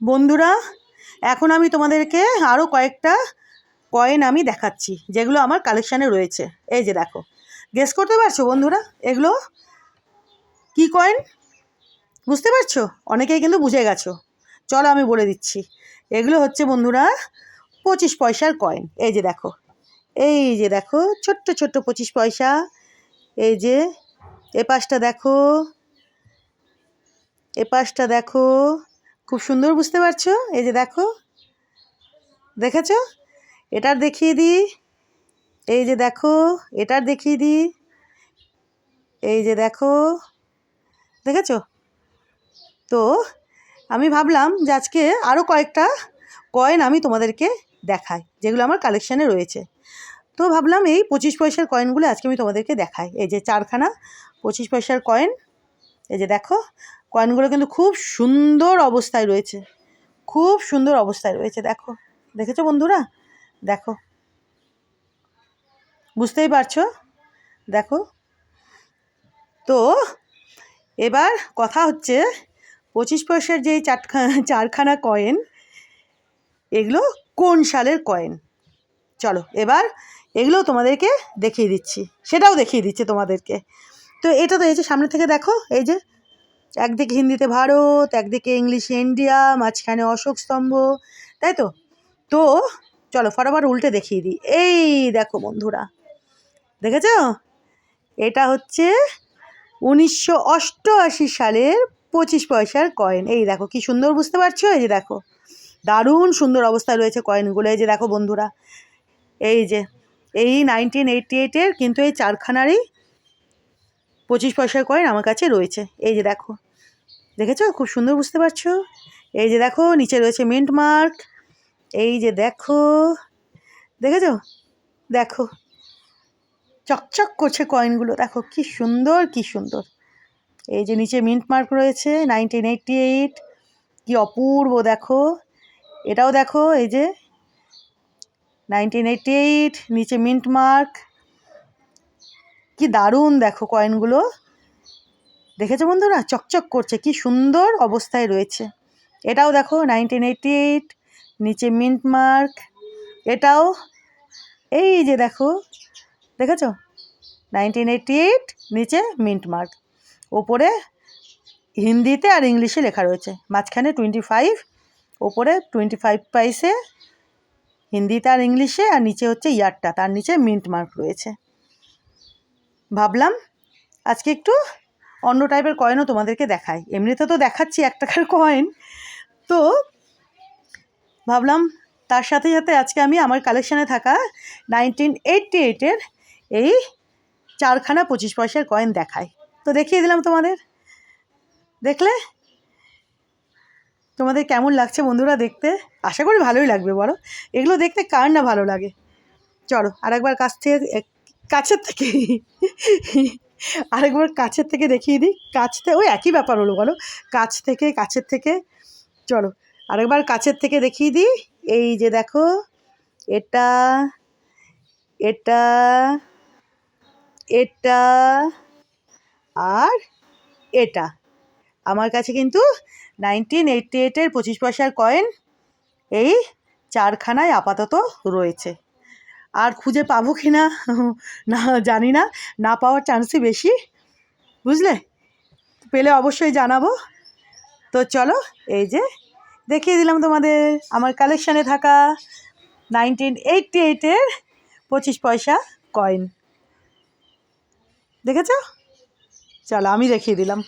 বন্ধুরা, এখন আমি তোমাদেরকে আরও কয়েকটা কয়েন আমি দেখাচ্ছি যেগুলো আমার কালেকশানে রয়েছে। এই যে দেখো, গেস করতে পারছো বন্ধুরা এগুলো কি কয়েন? বুঝতে পারছো? অনেকেই কিন্তু বুঝে গেছো। চলো আমি বলে দিচ্ছি। এগুলো হচ্ছে বন্ধুরা 25 পয়সার কয়েন। এই যে দেখো, এই যে দেখো, ছোট্ট ছোট্ট 25 পয়সা। এই যে এ পাশটা দেখো, এ পাশটা দেখো, খুব সুন্দর, বুঝতে পারছো? এই যে দেখো, দেখেছো? এটার দেখিয়ে দিই, এই যে দেখো, এটার দেখিয়ে দিই, এই যে দেখো, দেখেছো? তো আমি ভাবলাম যে আজকে আরও কয়েকটা কয়েন আমি তোমাদেরকে দেখাই যেগুলো আমার কালেকশানে রয়েছে। তো ভাবলাম এই 25 পয়সার কয়েনগুলো আজকে আমি তোমাদেরকে দেখাই। এই যে 4খানা 25 পয়সার কয়েন। এই যে দেখো, কয়েনগুলো কিন্তু খুব সুন্দর অবস্থায় রয়েছে, খুব সুন্দর অবস্থায় রয়েছে। দেখো, দেখেছো বন্ধুরা? দেখো, বুঝতেই পারছো? দেখো, তো এবার কথা হচ্ছে 25 পয়সার যে চারখানা কয়েন, এগুলো কোন সালের কয়েন? চলো এবার এগুলো তোমাদেরকে দেখিয়ে দিচ্ছি, সেটাও দেখিয়ে দিচ্ছি তোমাদেরকে। তো এটা তো এই যে সামনে থেকে দেখো, এই যে একদিকে হিন্দিতে ভারত, একদিকে ইংলিশে ইন্ডিয়া, মাঝখানে অশোক স্তম্ভ, তাই তো? তো চলো ফটাফট উল্টে দেখিয়ে দিই। এই দেখো বন্ধুরা, দেখেছো? এটা হচ্ছে 1988 সালের 25 পয়সার কয়েন। এই দেখো কি সুন্দর, বুঝতে পারছো? এই যে দেখো, দারুণ সুন্দর অবস্থায় রয়েছে কয়েনগুলো। এই যে দেখো বন্ধুরা, এই যে এই 1988-এর কিন্তু এই চারখানারই 25 পয়সার কয়েন আমার কাছে রয়েছে। এই যে দেখো, দেখেছো? খুব সুন্দর, বুঝতে পারছো? এই যে দেখো, নিচে রয়েছে মিন্ট মার্ক। এই যে দেখো, দেখেছো? দেখো, চকচক করছে কয়েনগুলো, দেখো কি সুন্দর, কি সুন্দর। এই যে নিচে মিন্ট মার্ক রয়েছে 1988, কি অপূর্ব দেখো। এটাও দেখো, এই যে 1988, নিচে মিন্ট মার্ক, কি দারুণ দেখো কয়েনগুলো। দেখেছো বন্ধুরা? চকচক করছে, কি সুন্দর অবস্থায় রয়েছে। এটাও দেখো 1988, নিচে মিন্ট মার্ক। এটাও এই যে দেখো, দেখেছো? 1988, নিচে মিন্ট মার্ক, ওপরে হিন্দিতে আর ইংলিশে লেখা রয়েছে, মাঝখানে 25, ওপরে 25 পয়সে হিন্দিতে আর ইংলিশে, আর নিচে হচ্ছে ইয়ারটা, তার নিচে মিন্ট মার্ক রয়েছে। ভাবলাম আজকে একটু অন্য টাইপের কয়েনও তোমাদেরকে দেখাই। এমনিতে তো দেখাচ্ছি 1 টাকার কয়েন, তো ভাবলাম তার সাথে সাথে আজকে আমি আমার কালেকশানে থাকা 1988-এর এই 4খানা 25 পয়সার কয়েন দেখাই। তো দেখিয়ে দিলাম তোমাদের। দেখলে তোমাদের কেমন লাগছে বন্ধুরা দেখতে? আশা করি ভালোই লাগবে। বলো, এগুলো দেখতে কার না ভালো লাগে? চলো আরেকবার কাছের থেকে আরেকবার কাছের থেকে দেখিয়ে দিই। কাছ থেকে ওই একই ব্যাপার হলো, বলো, কাছের থেকে চলো আরেকবার কাছের থেকে দেখিয়ে দিই। এই যে দেখো, এটা, এটা, এটা আর এটা আমার কাছে কিন্তু 1988-এর 25 পয়সার কয়েন এই 4খানায় আপাতত রয়েছে। আর খুঁজে পাবো কি না না জানি না, না পাওয়ার চান্সই বেশি, বুঝলে? পেলে অবশ্যই জানাবো। তো চলো, এই যে দেখিয়ে দিলাম তোমাদের আমার কালেকশানে থাকা 1988-এর 25 পয়সা কয়েন। দেখেছো? চলো আমি দেখিয়ে দিলাম।